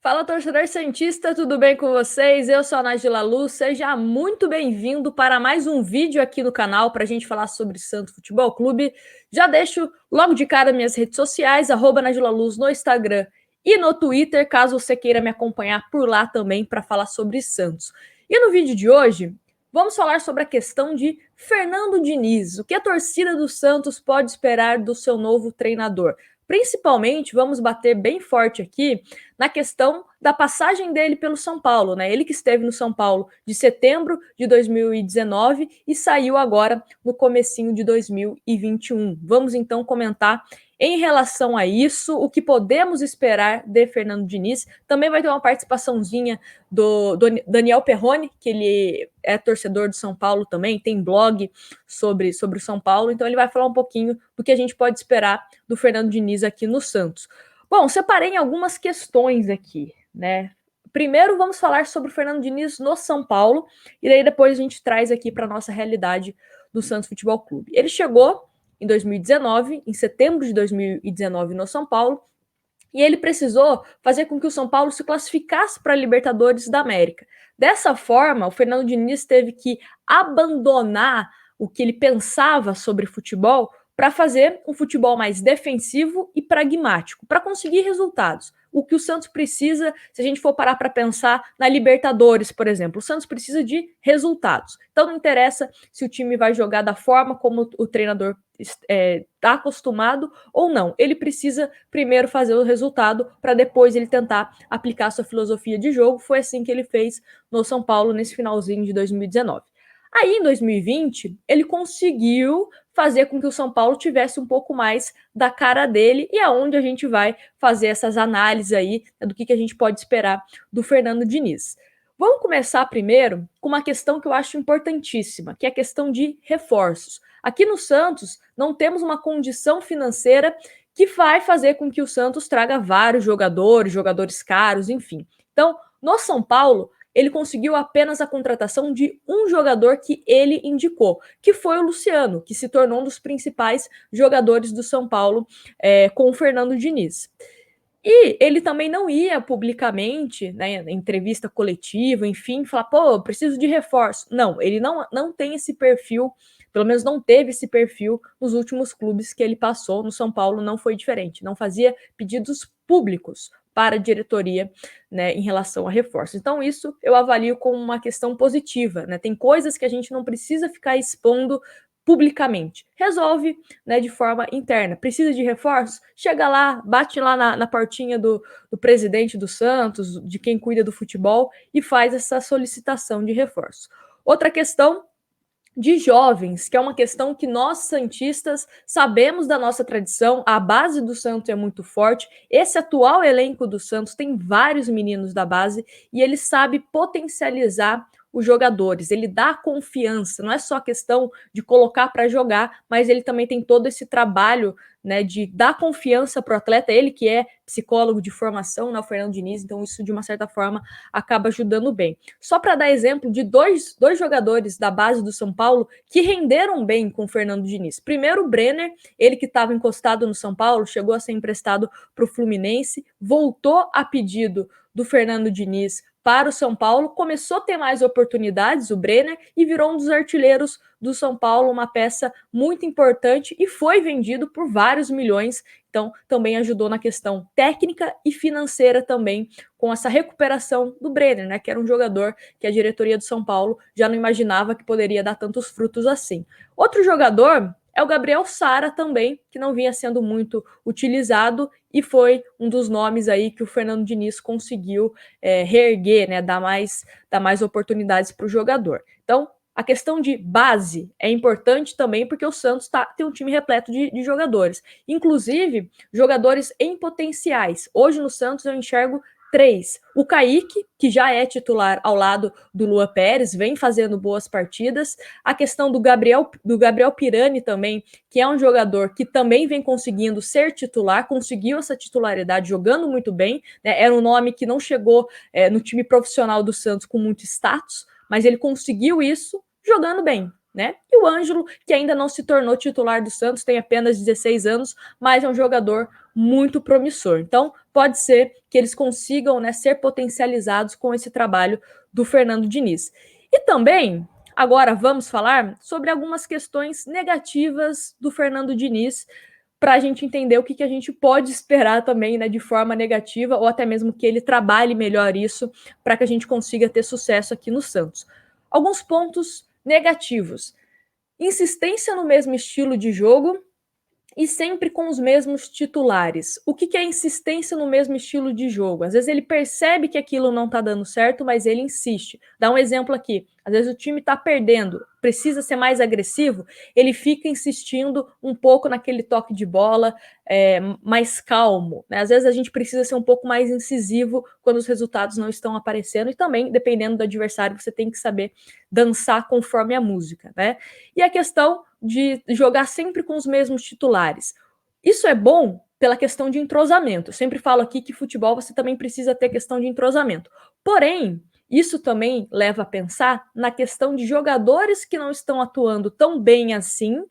Fala, torcedor santista, tudo bem com vocês? Eu sou a Nájila Luz, seja muito bem-vindo para mais um vídeo aqui no canal para a gente falar sobre Santos Futebol Clube. Já deixo logo de cara minhas redes sociais, @Nájila Luz no Instagram e no Twitter, caso você queira me acompanhar por lá também para falar sobre Santos. E no vídeo de hoje, vamos falar sobre a questão de Fernando Diniz, o que a torcida do Santos pode esperar do seu novo treinador. Principalmente, vamos bater bem forte aqui na questão da passagem dele pelo São Paulo, né? Ele que esteve no São Paulo de setembro de 2019 e saiu agora no comecinho de 2021. Vamos então comentar em relação a isso, o que podemos esperar de Fernando Diniz. Também vai ter uma participaçãozinha do Daniel Perrone, que ele é torcedor do São Paulo também, tem blog sobre o São Paulo, então ele vai falar um pouquinho do que a gente pode esperar do Fernando Diniz aqui no Santos. Bom, separei algumas questões aqui, né? Primeiro, vamos falar sobre o Fernando Diniz no São Paulo, e daí depois a gente traz aqui para a nossa realidade do Santos Futebol Clube. Ele chegou em 2019, em setembro de 2019 no São Paulo, e ele precisou fazer com que o São Paulo se classificasse para a Libertadores da América. Dessa forma, o Fernando Diniz teve que abandonar o que ele pensava sobre futebol para fazer um futebol mais defensivo e pragmático, para conseguir resultados. O que o Santos precisa, se a gente for parar para pensar na Libertadores, por exemplo, o Santos precisa de resultados. Então não interessa se o time vai jogar da forma como o treinador está acostumado ou não. Ele precisa primeiro fazer o resultado para depois ele tentar aplicar sua filosofia de jogo. Foi assim que ele fez no São Paulo nesse finalzinho de 2019. Aí, em 2020, ele conseguiu fazer com que o São Paulo tivesse um pouco mais da cara dele, e é onde a gente vai fazer essas análises aí, né, do que a gente pode esperar do Fernando Diniz. Vamos começar primeiro com uma questão que eu acho importantíssima, que é a questão de reforços. Aqui no Santos, não temos uma condição financeira que vai fazer com que o Santos traga vários jogadores caros, enfim. Então, no São Paulo, ele conseguiu apenas a contratação de um jogador que ele indicou, que foi o Luciano, que se tornou um dos principais jogadores do São Paulo com o Fernando Diniz. E ele também não ia publicamente, né, em entrevista coletiva, enfim, falar, pô, preciso de reforço. Não, ele não tem esse perfil, pelo menos não teve esse perfil nos últimos clubes que ele passou. No São Paulo não foi diferente, não fazia pedidos públicos para a diretoria, né, em relação a reforço. Então isso eu avalio como uma questão positiva, né? Tem coisas que a gente não precisa ficar expondo publicamente. Resolve, né, de forma interna. Precisa de reforços? Chega lá, bate lá na portinha do presidente do Santos, de quem cuida do futebol, e faz essa solicitação de reforço. Outra questão de jovens, que é uma questão que nós santistas sabemos da nossa tradição, a base do Santos é muito forte, esse atual elenco do Santos tem vários meninos da base e ele sabe potencializar os jogadores, ele dá confiança, não é só questão de colocar para jogar, mas ele também tem todo esse trabalho, né, de dar confiança para o atleta, ele que é psicólogo de formação, né, o Fernando Diniz, então isso de uma certa forma acaba ajudando bem. Só para dar exemplo de dois jogadores da base do São Paulo que renderam bem com o Fernando Diniz. Primeiro o Brenner, ele que estava encostado no São Paulo, chegou a ser emprestado para o Fluminense, voltou a pedido do Fernando Diniz para o São Paulo, começou a ter mais oportunidades, o Brenner, e virou um dos artilheiros do São Paulo, uma peça muito importante, e foi vendido por vários milhões, então também ajudou na questão técnica e financeira também, com essa recuperação do Brenner, né, que era um jogador que a diretoria do São Paulo já não imaginava que poderia dar tantos frutos assim. Outro jogador é o Gabriel Sara também, que não vinha sendo muito utilizado e foi um dos nomes aí que o Fernando Diniz conseguiu reerguer, né, dar mais oportunidades para o jogador. Então, a questão de base é importante também porque o Santos tem um time repleto de jogadores, inclusive jogadores em potenciais. Hoje no Santos eu enxergo 3. O Kaique, que já é titular ao lado do Luan Pérez, vem fazendo boas partidas. A questão do Gabriel Pirani também, que é um jogador que também vem conseguindo ser titular, conseguiu essa titularidade jogando muito bem, né? Era um nome que não chegou no time profissional do Santos com muito status, mas ele conseguiu isso jogando bem. né? E o Ângelo, que ainda não se tornou titular do Santos, tem apenas 16 anos, mas é um jogador muito promissor. Então, pode ser que eles consigam, né, ser potencializados com esse trabalho do Fernando Diniz. E também, agora vamos falar sobre algumas questões negativas do Fernando Diniz, para a gente entender o que a gente pode esperar também, né, de forma negativa, ou até mesmo que ele trabalhe melhor isso, para que a gente consiga ter sucesso aqui no Santos. Alguns pontos negativos: insistência no mesmo estilo de jogo e sempre com os mesmos titulares. O que é insistência no mesmo estilo de jogo? Às vezes ele percebe que aquilo não tá dando certo, mas ele insiste. Dá um exemplo aqui. Às vezes o time tá perdendo, precisa ser mais agressivo, ele fica insistindo um pouco naquele toque de bola mais calmo, né? Às vezes a gente precisa ser um pouco mais incisivo quando os resultados não estão aparecendo, e também, dependendo do adversário, você tem que saber dançar conforme a música, né? E a questão de jogar sempre com os mesmos titulares. Isso é bom pela questão de entrosamento. Eu sempre falo aqui que futebol você também precisa ter questão de entrosamento. Porém, isso também leva a pensar na questão de jogadores que não estão atuando tão bem assim,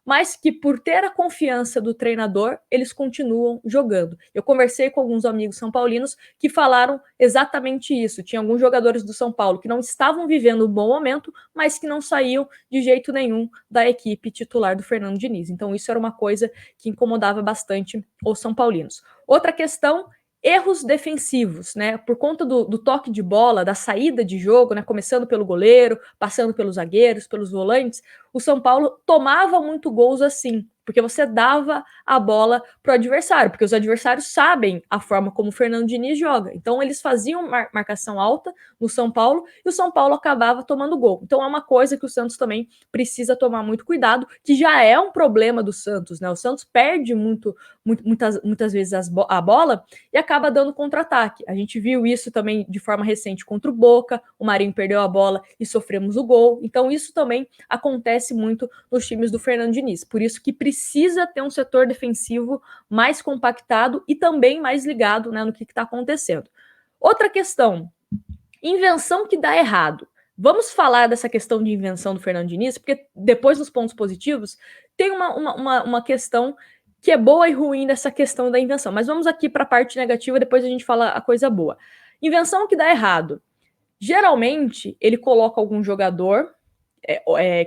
mas que por ter a confiança do treinador, eles continuam jogando. Eu conversei com alguns amigos são paulinos que falaram exatamente isso. Tinha alguns jogadores do São Paulo que não estavam vivendo um bom momento, mas que não saíam de jeito nenhum da equipe titular do Fernando Diniz. Então isso era uma coisa que incomodava bastante os são paulinos. Outra questão: erros defensivos, né? Por conta do toque de bola, da saída de jogo, né? Começando pelo goleiro, passando pelos zagueiros, pelos volantes, o São Paulo tomava muito gols assim, porque você dava a bola para o adversário, porque os adversários sabem a forma como o Fernando Diniz joga. Então eles faziam marcação alta no São Paulo e o São Paulo acabava tomando gol. Então é uma coisa que o Santos também precisa tomar muito cuidado, que já é um problema do Santos, né? O Santos perde muitas vezes a bola e acaba dando contra-ataque. A gente viu isso também de forma recente contra o Boca, o Marinho perdeu a bola e sofremos o gol. Então isso também acontece muito nos times do Fernando Diniz. Por isso que precisa ter um setor defensivo mais compactado e também mais ligado, né, no que está acontecendo. Outra questão: invenção que dá errado. Vamos falar dessa questão de invenção do Fernando Diniz, porque depois nos pontos positivos tem uma questão que é boa e ruim dessa questão da invenção. Mas vamos aqui para a parte negativa, depois a gente fala a coisa boa. Invenção que dá errado. Geralmente, ele coloca algum jogador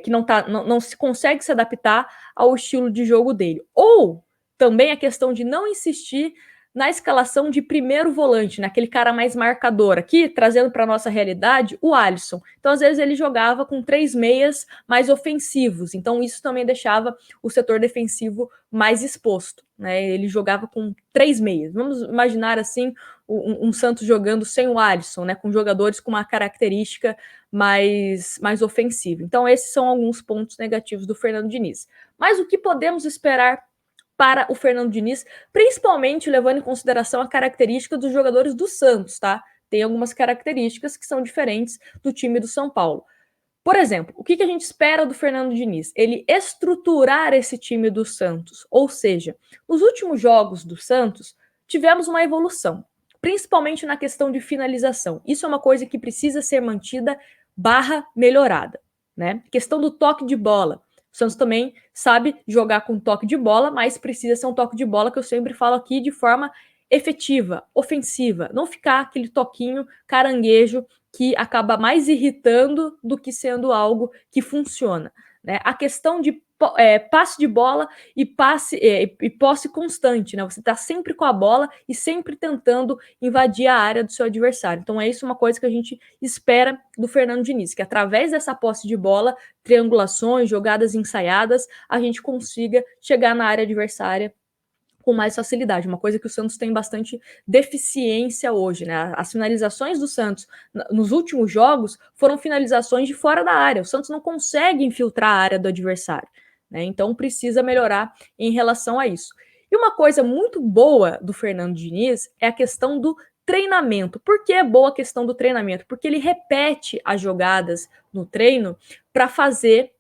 que não se consegue se adaptar ao estilo de jogo dele. Ou também a questão de não insistir na escalação de primeiro volante, naquele cara mais marcador. Aqui, trazendo para a nossa realidade, o Alisson. Então, às vezes, ele jogava com 3 meias mais ofensivos. Então, isso também deixava o setor defensivo mais exposto, né? Ele jogava com 3 meias. Vamos imaginar, assim, um Santos jogando sem o Alisson, né? Com jogadores com uma característica mais ofensiva. Então, esses são alguns pontos negativos do Fernando Diniz. Mas o que podemos esperar para o Fernando Diniz, principalmente levando em consideração a característica dos jogadores do Santos, tá? Tem algumas características que são diferentes do time do São Paulo. Por exemplo, o que a gente espera do Fernando Diniz? Ele estruturar esse time do Santos. Ou seja, nos últimos jogos do Santos, tivemos uma evolução, principalmente na questão de finalização. Isso é uma coisa que precisa ser mantida / melhorada, né? Questão do toque de bola. O Santos também sabe jogar com toque de bola, mas precisa ser um toque de bola que eu sempre falo aqui de forma efetiva, ofensiva. Não ficar aquele toquinho caranguejo que acaba mais irritando do que sendo algo que funciona, né? A questão de passe de bola e posse constante, né? Você está sempre com a bola e sempre tentando invadir a área do seu adversário. Então é isso uma coisa que a gente espera do Fernando Diniz, que através dessa posse de bola, triangulações, jogadas ensaiadas, a gente consiga chegar na área adversária com mais facilidade, uma coisa que o Santos tem bastante deficiência hoje, né? As finalizações do Santos nos últimos jogos foram finalizações de fora da área. O Santos não consegue infiltrar a área do adversário, né? Então precisa melhorar em relação a isso. E uma coisa muito boa do Fernando Diniz é a questão do treinamento. Por que é boa a questão do treinamento? Porque ele repete as jogadas no treino para fazer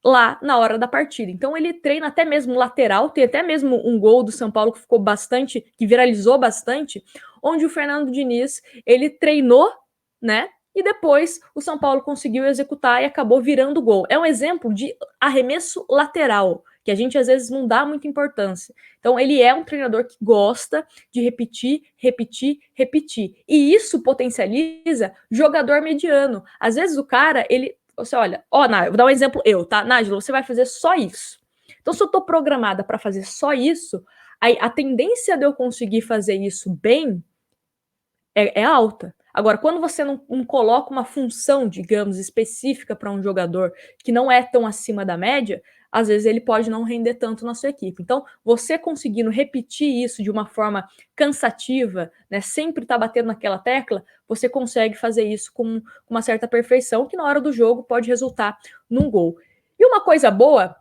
lá na hora da partida. Então ele treina até mesmo lateral, tem até mesmo um gol do São Paulo que ficou bastante, que viralizou bastante, onde o Fernando Diniz, ele treinou, né, e depois o São Paulo conseguiu executar e acabou virando o gol. É um exemplo de arremesso lateral, que a gente às vezes não dá muita importância. Então ele é um treinador que gosta de repetir, repetir, repetir. E isso potencializa jogador mediano. Às vezes o cara, você olha, Nájila, vou dar um exemplo tá? Nájila, você vai fazer só isso. Então se eu tô programada para fazer só isso, aí a tendência de eu conseguir fazer isso bem é alta. Agora, quando você não coloca uma função, digamos, específica para um jogador que não é tão acima da média, às vezes ele pode não render tanto na sua equipe. Então, você conseguindo repetir isso de uma forma cansativa, né, sempre tá batendo naquela tecla, você consegue fazer isso com uma certa perfeição, que na hora do jogo pode resultar num gol. E uma coisa boa,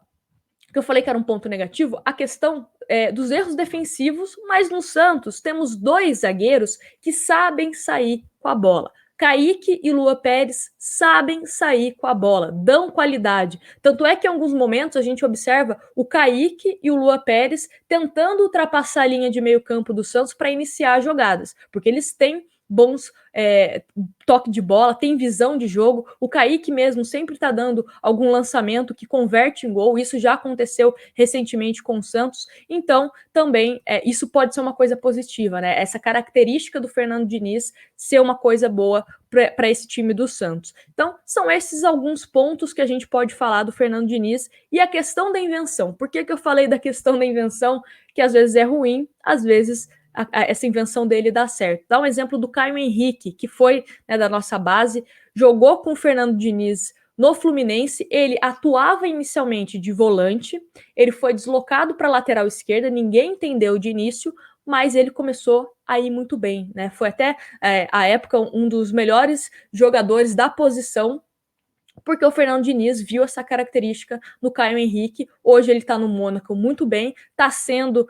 que eu falei que era um ponto negativo, a questão dos erros defensivos, mas no Santos temos 2 zagueiros que sabem sair com a bola. Kaique e Lua Pérez sabem sair com a bola, dão qualidade. Tanto é que em alguns momentos a gente observa o Kaique e o Lua Pérez tentando ultrapassar a linha de meio campo do Santos para iniciar jogadas, porque eles têm bons toque de bola, tem visão de jogo. O Kaique mesmo sempre está dando algum lançamento que converte em gol. Isso já aconteceu recentemente com o Santos. Então, também, isso pode ser uma coisa positiva, né? Essa característica do Fernando Diniz ser uma coisa boa para esse time do Santos. Então, são esses alguns pontos que a gente pode falar do Fernando Diniz. E a questão da invenção. Por que eu falei da questão da invenção? Que às vezes é ruim, às vezes essa invenção dele dá certo. Dá um exemplo do Caio Henrique, que foi, né, da nossa base, jogou com o Fernando Diniz no Fluminense. Ele atuava inicialmente de volante, ele foi deslocado para a lateral esquerda, ninguém entendeu de início, mas ele começou a ir muito bem, né? Foi até a época um dos melhores jogadores da posição, porque o Fernando Diniz viu essa característica no Caio Henrique. Hoje ele está no Mônaco muito bem, está sendo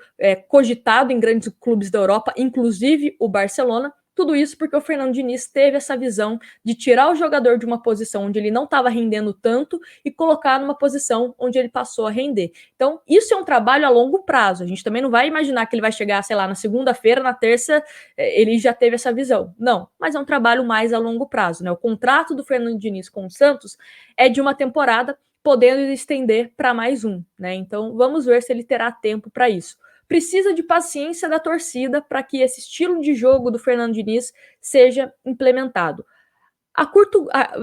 cogitado em grandes clubes da Europa, inclusive o Barcelona. Tudo isso porque o Fernando Diniz teve essa visão de tirar o jogador de uma posição onde ele não estava rendendo tanto e colocar numa posição onde ele passou a render. Então, isso é um trabalho a longo prazo. A gente também não vai imaginar que ele vai chegar, sei lá, na segunda-feira, na terça, ele já teve essa visão. Não, mas é um trabalho mais a longo prazo, né? O contrato do Fernando Diniz com o Santos é de uma temporada, podendo estender para mais um, né? Então, vamos ver se ele terá tempo para isso. Precisa de paciência da torcida para que esse estilo de jogo do Fernando Diniz seja implementado.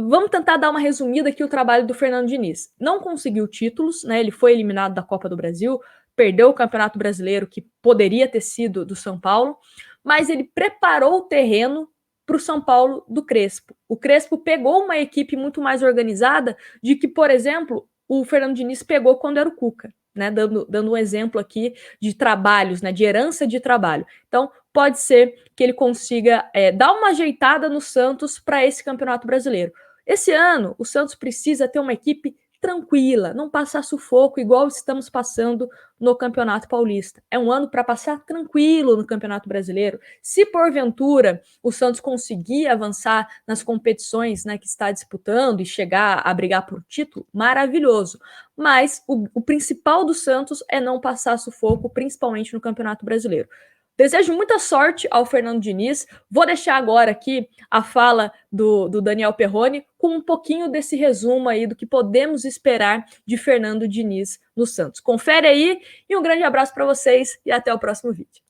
Vamos tentar dar uma resumida aqui o trabalho do Fernando Diniz. Não conseguiu títulos, né? Ele foi eliminado da Copa do Brasil, perdeu o Campeonato Brasileiro, que poderia ter sido do São Paulo, mas ele preparou o terreno para o São Paulo do Crespo. O Crespo pegou uma equipe muito mais organizada de que, por exemplo, o Fernando Diniz pegou quando era o Cuca. Né, dando um exemplo aqui de trabalhos, né, de herança de trabalho. Então, pode ser que ele consiga dar uma ajeitada no Santos para esse Campeonato Brasileiro. Esse ano, o Santos precisa ter uma equipe tranquila, não passar sufoco igual estamos passando no Campeonato Paulista. É um ano para passar tranquilo no Campeonato Brasileiro. Se porventura o Santos conseguir avançar nas competições, né, que está disputando e chegar a brigar por título, maravilhoso. Mas o principal do Santos é não passar sufoco, principalmente no Campeonato Brasileiro. Desejo muita sorte ao Fernando Diniz. Vou deixar agora aqui a fala do Daniel Perrone com um pouquinho desse resumo aí do que podemos esperar de Fernando Diniz no Santos. Confere aí e um grande abraço para vocês e até o próximo vídeo.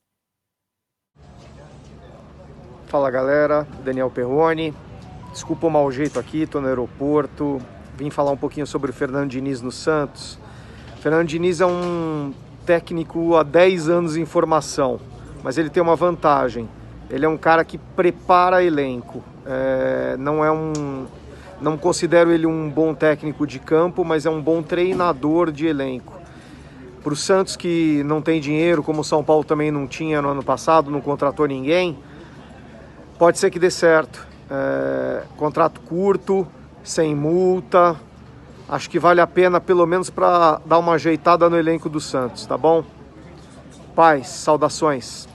Fala galera, Daniel Perrone. Desculpa o mau jeito aqui, estou no aeroporto. Vim falar um pouquinho sobre o Fernando Diniz no Santos. Fernando Diniz é um técnico há 10 anos em formação. Mas ele tem uma vantagem, ele é um cara que prepara elenco, não considero ele um bom técnico de campo, mas é um bom treinador de elenco. Para o Santos, que não tem dinheiro, como o São Paulo também não tinha no ano passado, não contratou ninguém, pode ser que dê certo. Contrato curto, sem multa, acho que vale a pena pelo menos para dar uma ajeitada no elenco do Santos, tá bom? Paz, saudações.